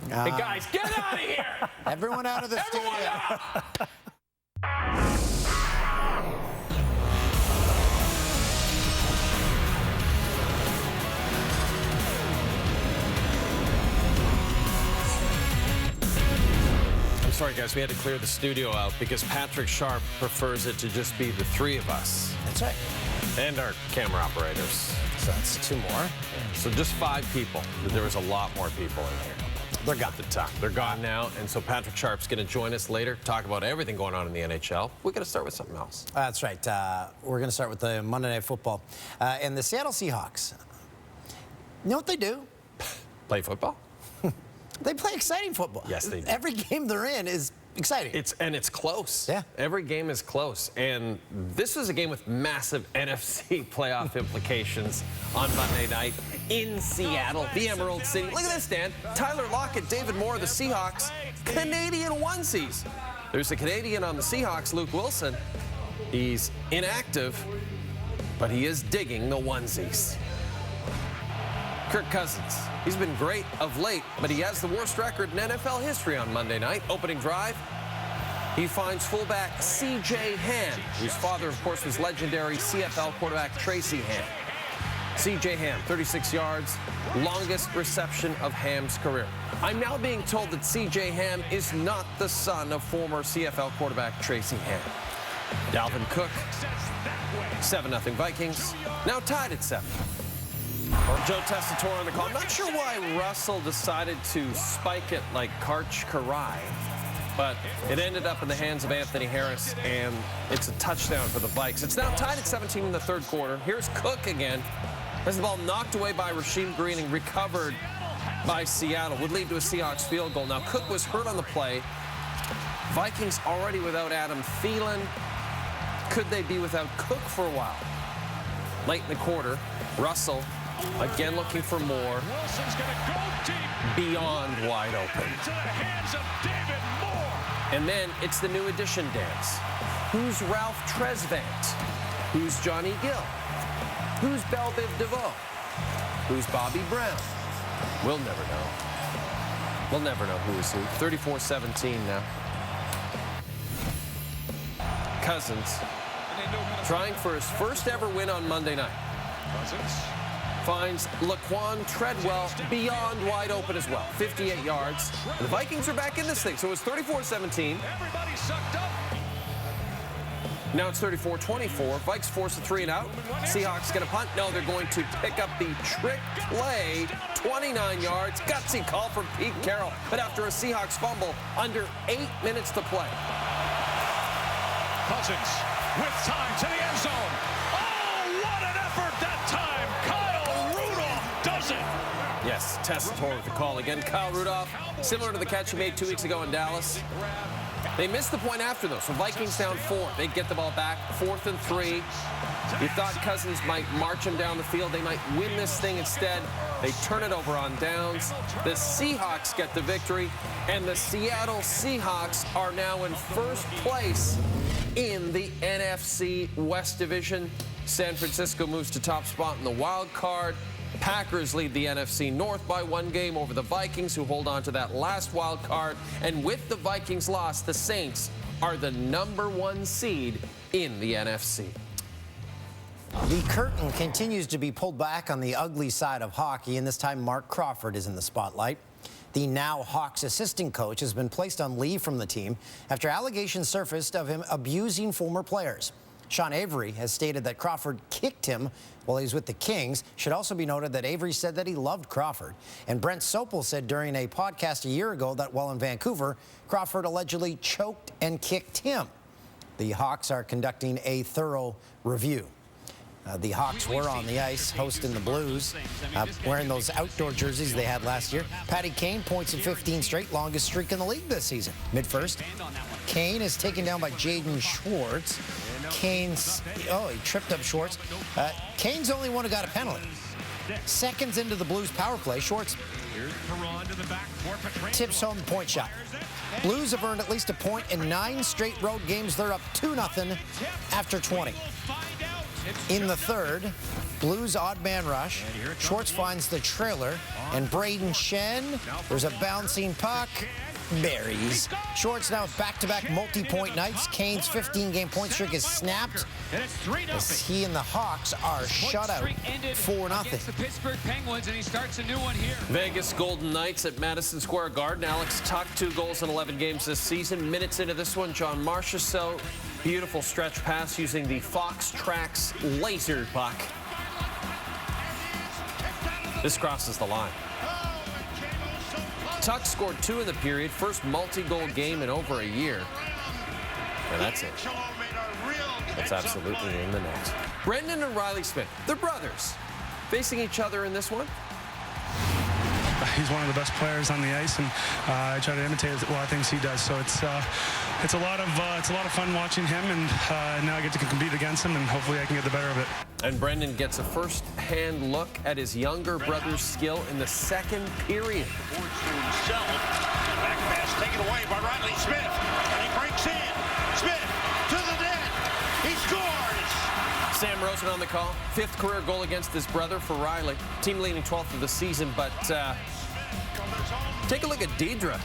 Hey, guys, get out of here! Everyone out of the studio. Out! I'm sorry, guys, we had to clear the studio out because Patrick Sharp prefers it to just be the three of us. That's right. And our camera operators. So that's 2 more. So just 5 people. There was a lot more people in here. They're gone. At the time. They're gone now, and so Patrick Sharp's going to join us later, talk about everything going on in the NHL. We're going to start with something else. That's right. We're going to start with the Monday Night Football. And the Seattle Seahawks. You know what they do? Play football? They play exciting football. Yes, they do. Every game they're in is exciting. It's close. Yeah. Every game is close. And this is a game with massive NFC playoff implications on Monday night in Seattle, the Emerald City. Look at this, Dan. Tyler Lockett, David Moore, the Seahawks, Canadian onesies. There's a Canadian on the Seahawks, Luke Wilson. He's inactive, but he is digging the onesies. Kirk Cousins. He's been great of late, but he has the worst record in NFL history on Monday night. Opening drive, he finds fullback C.J. Ham, whose father, of course, was legendary CFL quarterback Tracy Ham. C.J. Ham, 36 yards, longest reception of Ham's career. I'm now being told that C.J. Ham is not the son of former CFL quarterback Tracy Ham. Dalvin Cook, 7-0 Vikings, now tied at 7. Joe Tessitore on the call. I'm not sure why Russell decided to spike it like Karch Karai, but it ended up in the hands of Anthony Harris, and it's a touchdown for the Vikes. It's now tied at 17 in the third quarter. Here's Cook again. Has the ball knocked away by Rasheem Green and recovered by Seattle. Would lead to a Seahawks field goal. Now, Cook was hurt on the play. Vikings already without Adam Thielen. Could they be without Cook for a while? Late in the quarter, Russell again looking for more. Beyond wide open. And then it's the new addition dance. Who's Ralph Tresvant? Who's Johnny Gill? Who's Belle Biv DeVoe? Who's Bobby Brown? We'll never know. We'll never know who is who. 34-17 now. Cousins trying for his first ever win on Monday night. Finds Laquan Treadwell beyond wide open as well. 58 yards. The Vikings are back in this thing. So it was 34-17. Now it's 34-24. Vikes force a 3-and-out. Seahawks get a punt. No, they're going to pick up the trick play. 29 yards. Gutsy call from Pete Carroll. But after a Seahawks fumble, under 8 minutes to play. Cousins with time to the end zone. Oh, what an effort that time. Kyle Rudolph does it. Yes, Tessitore with the call again. Kyle Rudolph, similar to the catch he made 2 weeks ago in Dallas. They missed the point after, though, so Vikings down 4. They get the ball back, 4th and 3. You thought Cousins might march him down the field. They might win this thing instead. They turn it over on downs. The Seahawks get the victory, and the Seattle Seahawks are now in first place in the NFC West Division. San Francisco moves to top spot in the wild card. Packers lead the NFC North by 1 game over the Vikings, who hold on to that last wild card. And with the Vikings loss, the Saints are the #1 seed in the NFC. The curtain continues to be pulled back on the ugly side of hockey, and this time Mark Crawford is in the spotlight. The now Hawks assistant coach has been placed on leave from the team after allegations surfaced of him abusing former players. Sean Avery has stated that Crawford kicked him while he was with the Kings. Should also be noted that Avery said that he loved Crawford. And Brent Sopel said during a podcast a year ago that while in Vancouver, Crawford allegedly choked and kicked him. The Hawks are conducting a thorough review. The Hawks were on the ice hosting the Blues, wearing those outdoor jerseys they had last year. Patty Kane points in 15 straight, longest streak in the league this season. Mid-first, Kane is taken down by Jaden Schwartz. He tripped up Schwartz. Kane's the only one who got a penalty. Seconds into the Blues power play, Schwartz tips home the point shot. Blues have earned at least a point in 9 straight road games. They're up 2-0 after 20. In the third, Blues odd man rush. Schwartz finds the trailer And Braden Shen, there's a bouncing puck. Buries. Shorts now with back-to-back multi-point nights. Kane's 15-game point streak is snapped as he and the Hawks are shut out 4-0. The Pittsburgh Penguins, and he starts a new one here. Vegas Golden Knights at Madison Square Garden. Alex Tuck, 2 goals in 11 games this season. Minutes into this one, John Marchessault, beautiful stretch pass using the Fox Tracks laser puck. This crosses the line. Tuck scored 2 in the period, first multi-goal game in over a year. And that's it. That's absolutely in the net. Brendan and Riley Smith, they're brothers, facing each other in this one. He's one of the best players on the ice, and I try to imitate a lot of things he does. So it's a lot of fun watching him, and now I get to compete against him, and hopefully I can get the better of it. And Brendan gets a first-hand look at his younger brother's skill in the second period. Back pass taken away by Riley Smith, and he breaks in. Smith to the net. He scores. Sam Rosen on the call. 5th career goal against his brother for Riley. Team leading 12th of the season, but take a look at Deidre.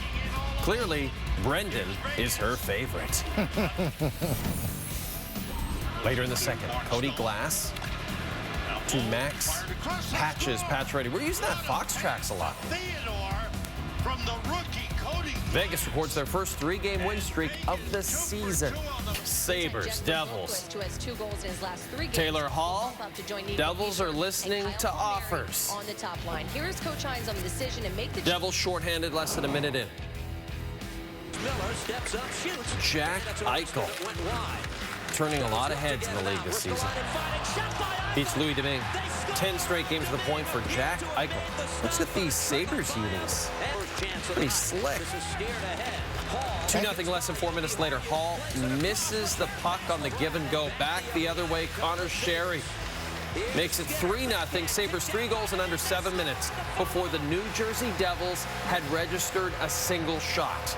Clearly, Brendan is her favorite. Later in the second, Cody Glass to Max Patches. Patch ready. We're using that Fox Tracks a lot. From the rookie, Cody. Vegas records their first 3-game win streak of the season. Sabres, Devils. Taylor Hall. Devils are listening to offers. On the top line. Here's Coach Hines on the decision and make the Devils shorthanded less than a minute in. Miller steps up, shoots. Jack Eichel. Turning a lot of heads in the league this season. Beats Louis Domingue. 10 straight games to the point for Jack Eichel. Looks at these Sabres unis. Pretty slick. 2-0 less than 4 minutes later. Hall misses the puck on the give and go. Back the other way, Connor Sherry makes it 3-0. Sabres 3 goals in under 7 minutes before the New Jersey Devils had registered a single shot.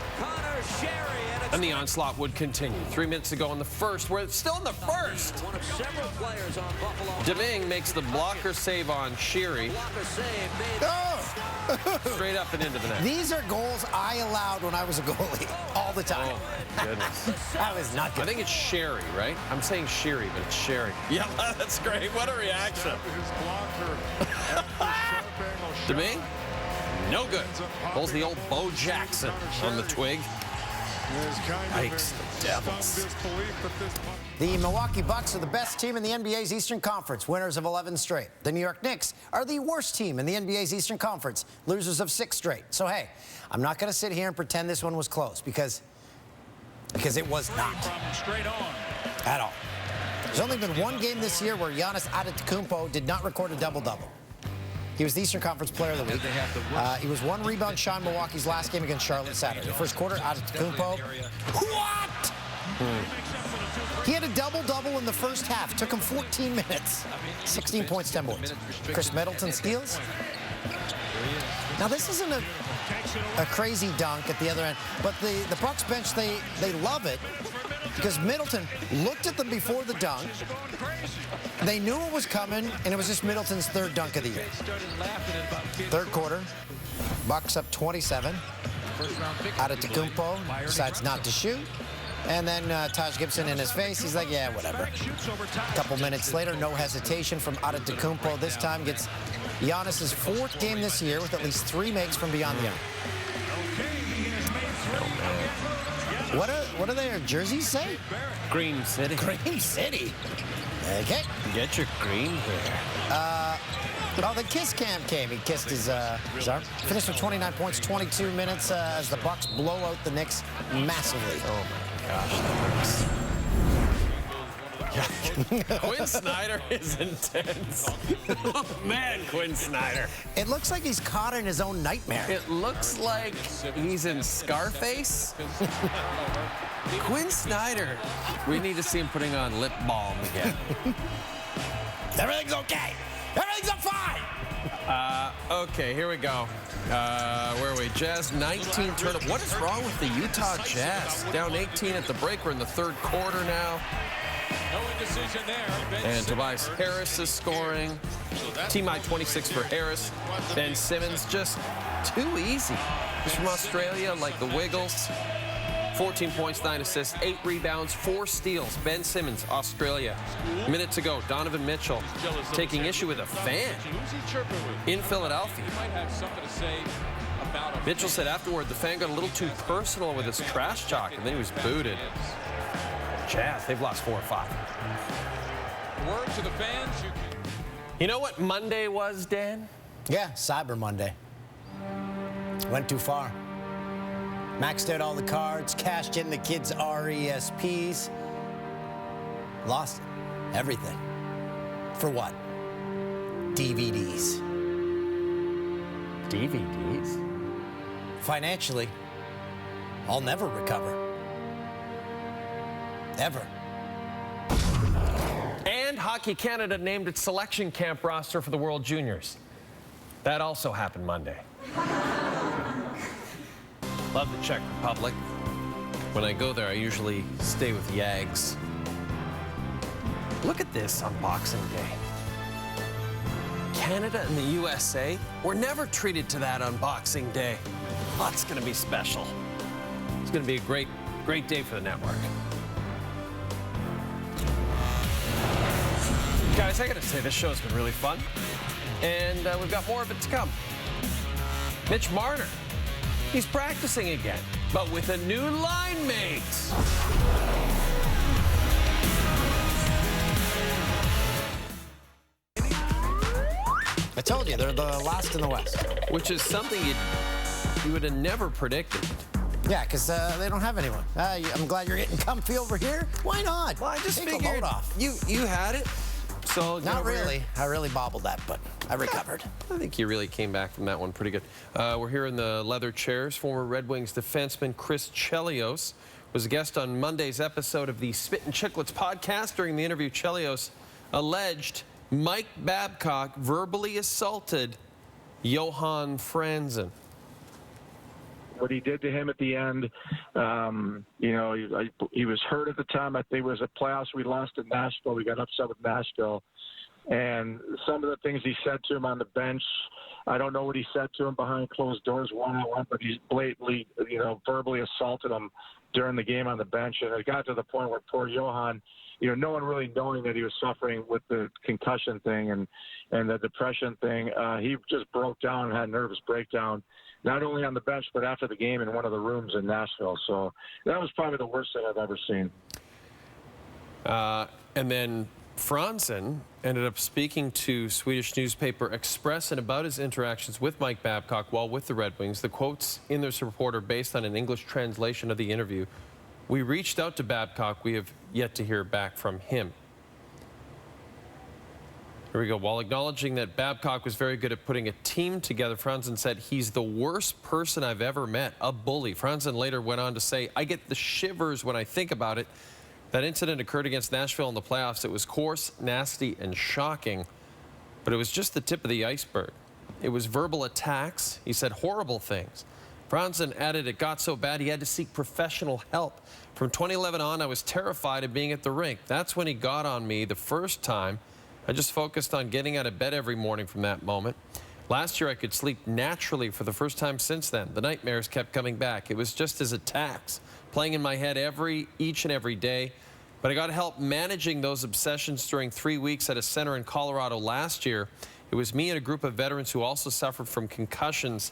And the onslaught would continue. 3 minutes to go in the first. We're still in the first. One of several players on Buffalo. Domingue makes the blocker save on Sherry. Straight up and into the net. These are goals I allowed when I was a goalie all the time. Oh, my goodness. That was not good. I think it's Sherry, right? I'm saying Sherry, but it's Sherry. Yeah, that's great. What a reaction. Domingue, no good. Pulls the old Bo Jackson on the twig. Yikes, the Devils. The Milwaukee Bucks are the best team in the NBA's Eastern Conference, winners of 11 straight. The New York Knicks are the worst team in the NBA's Eastern Conference, losers of 6 straight. So, hey, I'm not going to sit here and pretend this one was close because it was not at all. There's only been one game this year where Giannis Antetokounmpo did not record a double-double. He was the Eastern Conference Player of the Week. He was 1 rebound shy in Milwaukee's last game against Charlotte Saturday. The first quarter, Antetokounmpo. What? He had a double-double in the first half. Took him 14 minutes. 16 points, 10 boards. Chris Middleton steals. Now, this isn't a crazy dunk at the other end, but the Bucks bench, they love it because Middleton looked at them before the dunk. They knew it was coming, and it was just Middleton's 3rd dunk of the year. 3rd quarter, Bucks up 27. Antetokounmpo decides not to shoot. And then Taj Gibson in his face, he's like, yeah, whatever. A couple minutes later, no hesitation from Antetokounmpo. This time gets Giannis's 4th game this year with at least 3 makes from beyond the arc. What do their jerseys say? Green City. Green City. Okay. Get your green here. Well, the kiss cam came. He kissed his arm. Finished with 29 points, 22 minutes as the Bucks blow out the Knicks massively. Oh, my gosh, that hurts. Quinn Snyder is intense. Oh, man, Quinn Snyder. It looks like he's caught in his own nightmare. It looks like he's in Scarface. Quinn Snyder. We need to see him putting on lip balm again. Everything's okay. Everything's fine. Okay, here we go. Where are we? Jazz 19 turnover. What is wrong with the Utah Jazz? Down 18 at the break. We're in the 3rd quarter now. No indecision there. And Tobias Harris is scoring. Team high 26 for Harris. Ben Simmons just too easy. He's from Australia, like the Wiggles. 14 points, 9 assists, 8 rebounds, 4 steals. Ben Simmons, Australia. Minute to go. Donovan Mitchell taking issue with a fan in Philadelphia. Mitchell said afterward the fan got a little too personal with his trash talk, and then he was booted. Jazz, they've lost 4 or 5. Word to the fans. You know what Monday was, Dan? Yeah, Cyber Monday. Went too far. Maxed out all the cards, cashed in the kids' RESPs. Lost everything. For what? DVDs. DVDs? Financially, I'll never recover. Ever. And Hockey Canada named its selection camp roster for the World Juniors. That also happened Monday. Love the Czech Republic. When I go there, I usually stay with Yags. Look at this on Boxing Day. Canada and the USA were never treated to that on Boxing Day. Oh, it's going to be special. It's going to be a great day for the network. Guys, I got to say, this show's been really fun. And we've got more of it to come. Mitch Marner. He's practicing again, but with a new line mate. I told you, they're the last in the West. Which is something you would have never predicted. Yeah, because they don't have anyone. I'm glad you're getting comfy over here. Why not? Well, I just Take figured a load off. you had it. So Not really. I really bobbled that, but I recovered. I think you really came back from that one pretty good. We're here in the leather chairs. Former Red Wings defenseman Chris Chelios was a guest on Monday's episode of the Spit and Chicklets podcast. During the interview, Chelios alleged Mike Babcock verbally assaulted Johan Franzen. What he did to him at the end, he was hurt at the time. I think it was a playoffs. We lost in Nashville. We got upset with Nashville. And some of the things he said to him on the bench, I don't know what he said to him behind closed doors one-on-one, but he blatantly, verbally assaulted him during the game on the bench. And it got to the point where poor Johan, no one really knowing that he was suffering with the concussion thing and the depression thing, he just broke down and had a nervous breakdown, not only on the bench, but after the game in one of the rooms in Nashville. So that was probably the worst thing I've ever seen. And then Franzen ended up speaking to Swedish newspaper Expressen about his interactions with Mike Babcock while with the Red Wings. The quotes in this report are based on an English translation of the interview. We reached out to Babcock. We have yet to hear back from him. Here we go. While acknowledging that Babcock was very good at putting a team together, Franzen said, he's the worst person I've ever met, a bully. Franzen later went on to say, I get the shivers when I think about it. That incident occurred against Nashville in the playoffs. It was coarse, nasty, and shocking, but it was just the tip of the iceberg. It was verbal attacks. He said horrible things. Franzen added it got so bad he had to seek professional help. From 2011 on, I was terrified of being at the rink. That's when he got on me the first time. I just focused on getting out of bed every morning from that moment. Last year, I could sleep naturally for the first time since then. The nightmares kept coming back. It was just his attacks, playing in my head each and every day. But I got help managing those obsessions during 3 weeks at a center in Colorado last year. It was me and a group of veterans who also suffered from concussions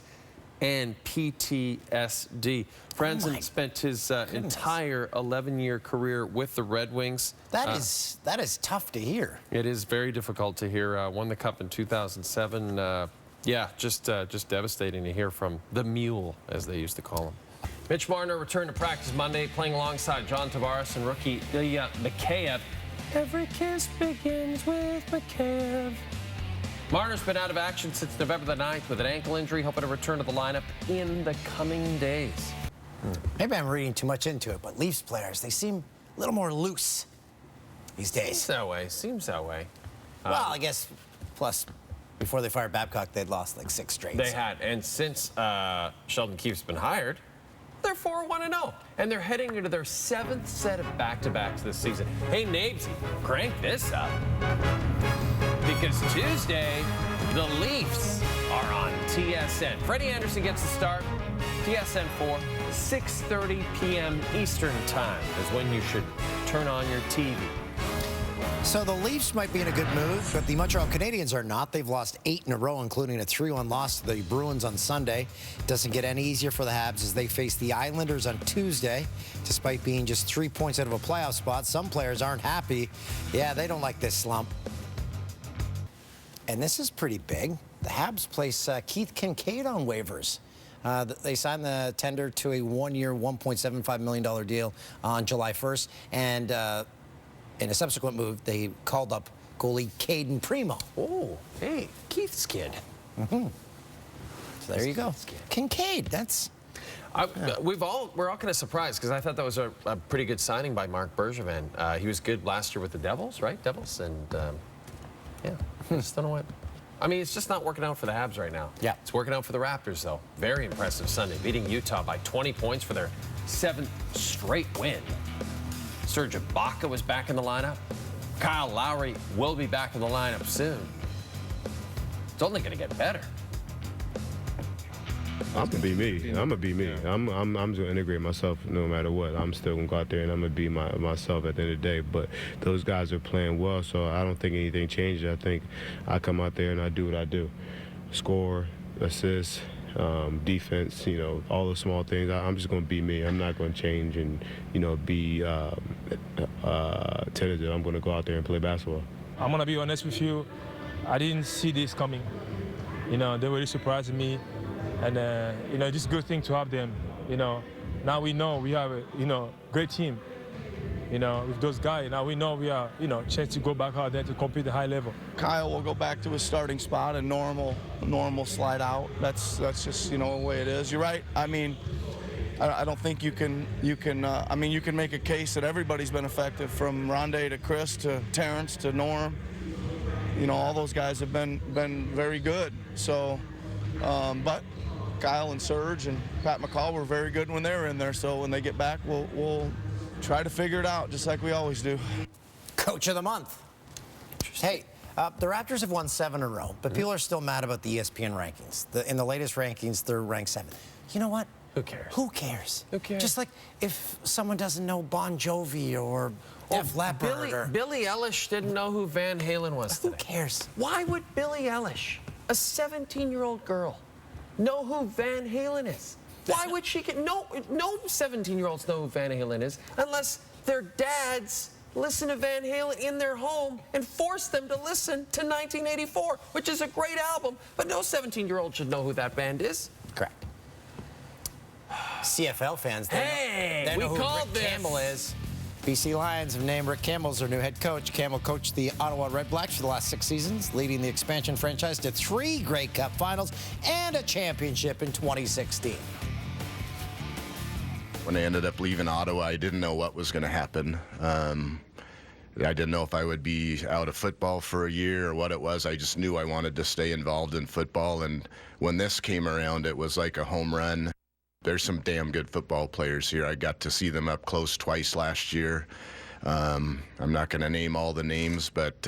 and PTSD. Franzen spent his entire 11-year career with the Red Wings. That is tough to hear. It is very difficult to hear. Won the Cup in 2007. Just devastating to hear from the Mule, as they used to call him. Mitch Marner returned to practice Monday, playing alongside John Tavares and rookie Ilya Mikheyev. Every kiss begins with Mikheyev. Marner's been out of action since November the 9th with an ankle injury, hoping to return to the lineup in the coming days. Maybe I'm reading too much into it, but Leafs players, they seem a little more loose these days. Seems that way. Well, I guess, plus, before they fired Babcock, they'd lost like 6 straight. They had, and since Sheldon Keefe's been hired, They're 4-1-0, and they're heading into their 7th set of back-to-backs this season. Hey, Nabesy, crank this up. Because Tuesday, the Leafs are on TSN. Freddie Anderson gets the start. TSN 4, 6:30 p.m. Eastern Time is when you should turn on your TV. So the Leafs might be in a good mood, but the Montreal Canadiens are not. They've lost 8 in a row, including a 3-1 loss to the Bruins on Sunday. Doesn't get any easier for the Habs as they face the Islanders on Tuesday. Despite being just 3 points out of a playoff spot, some players aren't happy. Yeah, they don't like this slump. And this is pretty big. The Habs place Keith Kincaid on waivers. They signed the tender to a 1-year, $1.75 million deal on July 1st. And in a subsequent move, they called up goalie Caden Primo. Oh, hey, Keith's kid. So there you go. Kincaid, that's... we're all kind of surprised because I thought that was a pretty good signing by Marc Bergevin. He was good last year with the Devils, right? Devils, and yeah, I just don't know what. I mean, it's just not working out for the Habs right now. Yeah. It's working out for the Raptors, though. Very impressive Sunday, beating Utah by 20 points for their 7th straight win. Serge Ibaka was back in the lineup. Kyle Lowry will be back in the lineup soon. It's only going to get better. I'm gonna be me. I'm gonna be me. Yeah. I'm just gonna integrate myself no matter what. I'm still gonna go out there and I'm gonna be myself at the end of the day. But those guys are playing well, so I don't think anything changes. I think I come out there and I do what I do: score, assist, defense. You know, all the small things. I'm just gonna be me. I'm not gonna change and be tentative. I'm gonna go out there and play basketball. I'm gonna be honest with you. I didn't see this coming. They really surprised me. And, just a good thing to have them, Now we know we have a, great team, with those guys. Now we know we are, chance to go back out there to compete at high level. Kyle will go back to his starting spot, a normal slide out. That's just, the way it is. You're right. I mean, I don't think you can make a case that everybody's been effective, from Rondé to Chris to Terrence to Norm. All those guys have been very good. So, but Kyle and Serge and Pat McCall were very good when they were in there. So when they get back, we'll try to figure it out, just like we always do. Coach of the month. Hey, the Raptors have won 7 in a row, but people are still mad about the ESPN rankings. In the latest rankings, they're ranked 7th. You know what? Who cares? Who cares? Who cares? Just like if someone doesn't know Bon Jovi or Def Leppard. Billie Eilish didn't know who Van Halen was today. Who cares? Why would Billie Eilish, a 17-year-old girl, know who Van Halen is? Why would she get... No 17-year-olds know who Van Halen is unless their dads listen to Van Halen in their home and force them to listen to 1984, which is a great album, but no 17-year-old should know who that band is. Correct. CFL fans, they know who Rick Campbell is. BC Lions have named Rick Campbell as their new head coach. Campbell coached the Ottawa Redblacks for the last 6 seasons, leading the expansion franchise to 3 Grey Cup finals and a championship in 2016. When I ended up leaving Ottawa, I didn't know what was going to happen. I didn't know if I would be out of football for a year or what it was. I just knew I wanted to stay involved in football. And when this came around, it was like a home run. There's some damn good football players here. I got to see them up close twice last year. I'm not going to name all the names, but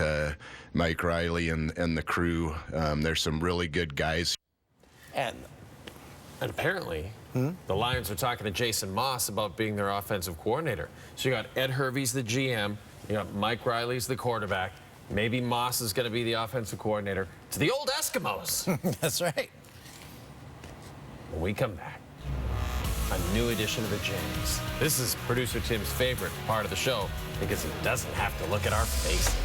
Mike Riley and the crew, there's some really good guys. And apparently, the Lions are talking to Jason Moss about being their offensive coordinator. So you got Ed Hervey's the GM. You got Mike Riley's the quarterback. Maybe Moss is going to be the offensive coordinator. It's the old Eskimos. That's right. When we come back, a new edition of the James. This is producer Tim's favorite part of the show because he doesn't have to look at our faces.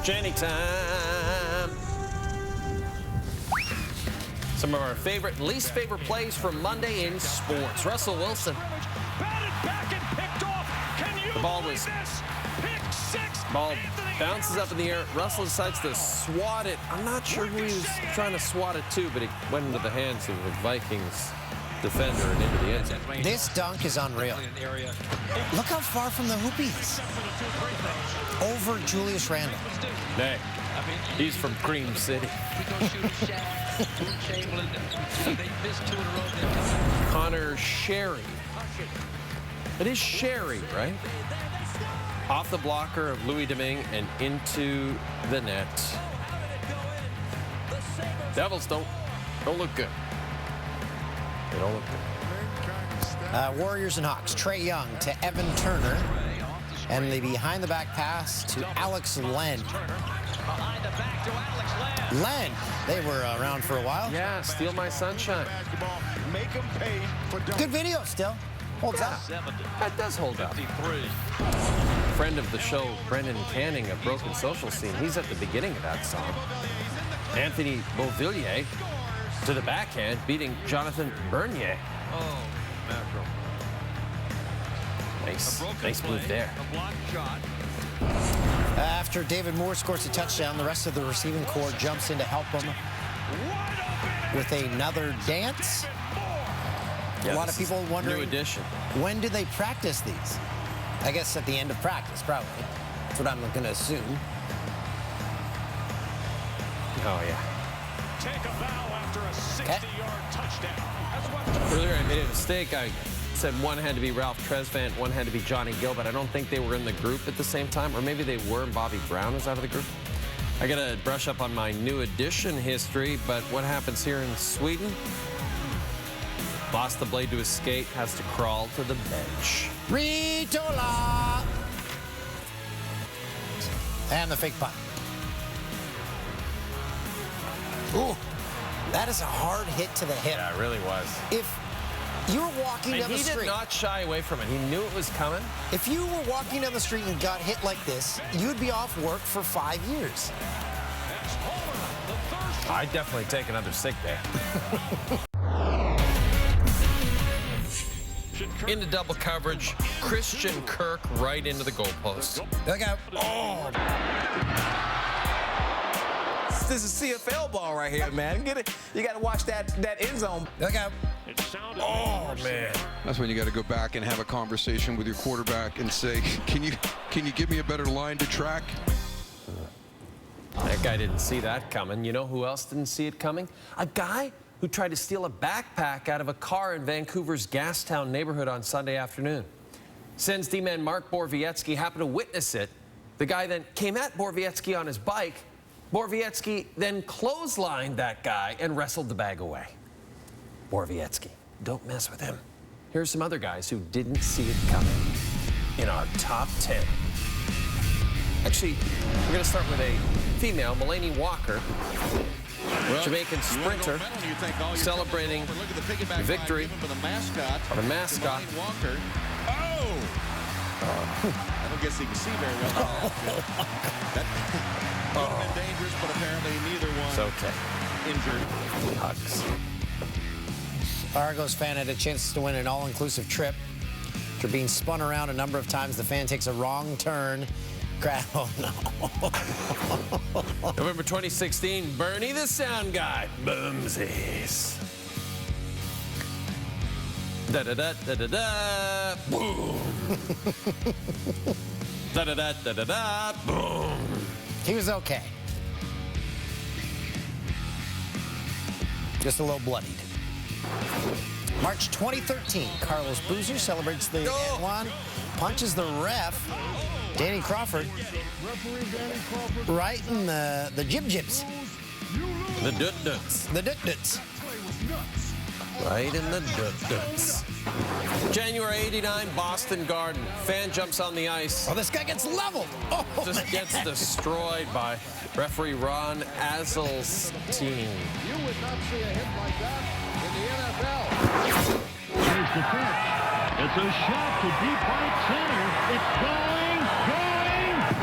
Jenny time. Some of our favorite and least favorite plays from Monday in sports. Russell Wilson. The ball was... Ball bounces up in the air. Russell decides to swat it. I'm not sure who he was trying to swat it to, but it went into the hands of the Vikings defender and into the end zone. This dunk is unreal. Look how far from the hoop he is. Over Julius Randle. Hey, He's from Cream City. Connor Sherry. It is Sherry, right? Off the blocker of Louis Domingue and into the net. Devils don't look good. They don't look good. Warriors and Hawks. Trae Young to Evan Turner. And the behind-the-back pass to Alex Len. Len, they were around for a while. Yeah, steal my sunshine. Good video still. Holds up. That does hold up. Friend of the show, Brendan Canning of Broken Social Scene, he's at the beginning of that song. Anthony Beauvillier to the backhand, beating Jonathan Bernier. Oh, macro. Nice move there. After David Moore scores a touchdown, the rest of the receiving corps jumps in to help him with another dance. Yeah, a lot of people wondering, new addition. When do they practice these? I guess at the end of practice, probably. That's what I'm going to assume. Oh, yeah. Take a bow after a 60-yard touchdown. Earlier, I made a mistake. I said one had to be Ralph Tresvant, one had to be Johnny Gill, but I don't think they were in the group at the same time, or maybe they were and Bobby Brown was out of the group. I got to brush up on my new edition history, but what happens here in Sweden? Lost the blade to his skate, has to crawl to the bench. Ritola! And the fake punt. Ooh, that is a hard hit to the hip. Yeah, it really was. If you were walking down the street... he did not shy away from it. He knew it was coming. If you were walking down the street and got hit like this, you'd be off work for 5 years. I'd definitely take another sick day. Into double coverage, Christian Kirk right into the goalpost. Look out. Oh! This is CFL ball right here, man. Get it. You got to watch that end zone. Look out. Oh, man. That's when you got to go back and have a conversation with your quarterback and say, can you give me a better line to track? That guy didn't see that coming. You know who else didn't see it coming? A guy who tried to steal a backpack out of a car in Vancouver's Gastown neighborhood on Sunday afternoon. Sens D-man Mark Borowiecki happened to witness it. The guy then came at Borowiecki on his bike. Borowiecki then clotheslined that guy and wrestled the bag away. Borowiecki, don't mess with him. Here's some other guys who didn't see it coming in our top 10. Actually, we're going to start with a female, Mulaney Walker, Jamaican sprinter, celebrating the victory of the mascot. Walker. Oh! I don't guess he can see very well. That would have been dangerous, but apparently neither one It's okay. injured. Hugs. Argos fan had a chance to win an all-inclusive trip. After being spun around a number of times, the fan takes a wrong turn. Oh, no. November 2016, Bernie the Sound Guy. Boomsies. Da-da-da-da-da-da. Boom. Da-da-da-da-da-da. Boom. He was okay. Just a little bloodied. March 2013, Carlos Boozer celebrates the N1, punches the ref, Danny Crawford, right in the jib-jibs. The dut-duts. The dut-duts. Right in the dut-duts. January 89, Boston Garden. Fan jumps on the ice. Oh, this guy gets leveled. Oh, Just gets destroyed by referee Ron Azel's team. You would not see a hit like that in the NFL. Here's the pitch. It's a shot to deep right center. It's going.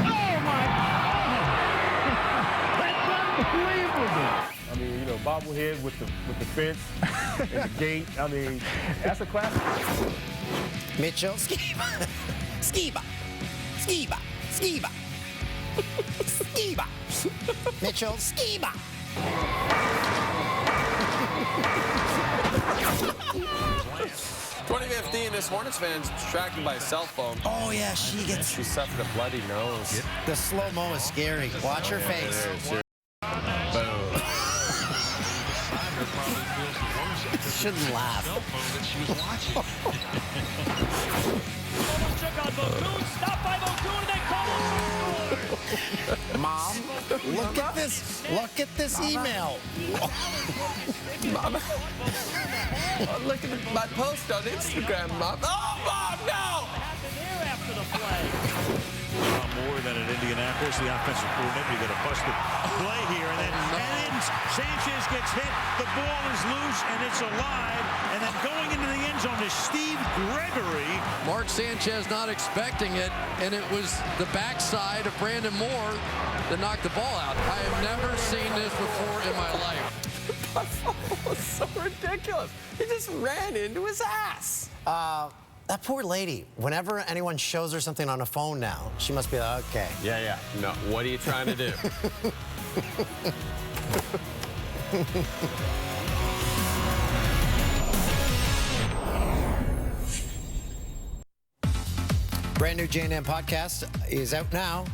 Oh, my God. It's unbelievable. I mean, you know, bobblehead with the fence and the gate. I mean, that's a classic. Mitchell, Skiba. Skiba. Skiba. Skiba. Skiba. Mitchell, Skiba. 2015, this Hornets fan's distracted by a cell phone. Oh, yeah, she suffered a bloody nose. The slow-mo is scary. Watch her face. Boom. Shouldn't laugh. Mom, look at this. Look at this email. Mom. Oh, look at my post on Instagram, Mom. Oh, Mom, no! More than at Indianapolis, the offensive coordinator. You got a busted play here, and then Sanchez gets hit. The ball is loose, and it's alive. And then going into the end zone is Steve Gregory. Mark Sanchez not expecting it, and it was the backside of Brandon Moore that knocked the ball out. I have never seen this before in my life. That was so ridiculous. He just ran into his ass. That poor lady, whenever anyone shows her something on a phone now, she must be like, okay. Yeah. No, what are you trying to do? Brand new JNM podcast is out now.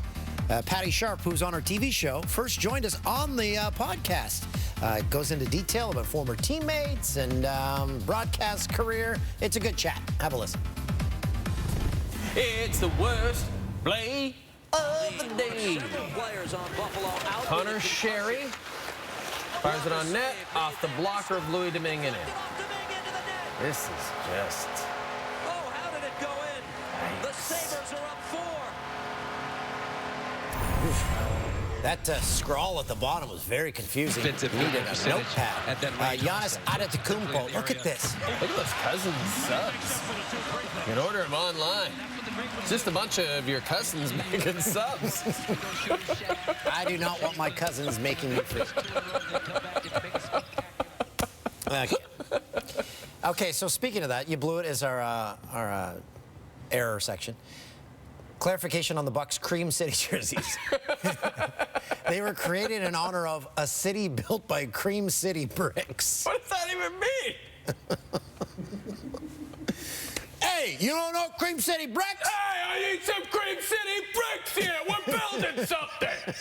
Patty Sharp, who's on our TV show, first joined us on the podcast. Goes into detail about former teammates and broadcast career. It's a good chat. Have a listen. It's the worst play of the day. Hunter Sherry fires it on net off the blocker of Louis Dominguez. This is just... Oh, how did it go in? The Sabres are up 4. That scrawl at the bottom was very confusing. Needed a notepad. Giannis Antetokounmpo, look at this. Look at those Cousins subs. You can order them online. It's just a bunch of your cousins making subs. I do not want my cousins making me food. Okay, so speaking of that, you blew it as our error section. Clarification on the Bucks' Cream City jerseys. They were created in honor of a city built by Cream City bricks. What does that even mean? Hey, you don't know Cream City bricks? Hey, I need some Cream City bricks here. We're building something.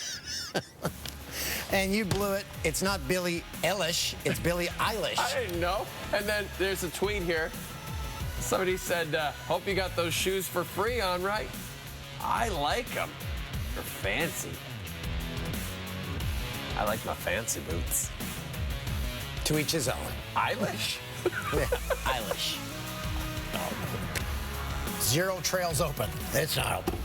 And you blew it. It's not Billie Eilish. It's Billie Eilish. I didn't know. And then there's a tweet here. Somebody said, hope you got those shoes for free on, right? I like them. They're fancy. I like my fancy boots. To each his own. Eilish? Yeah, Eilish. Zero trails open. It's not open.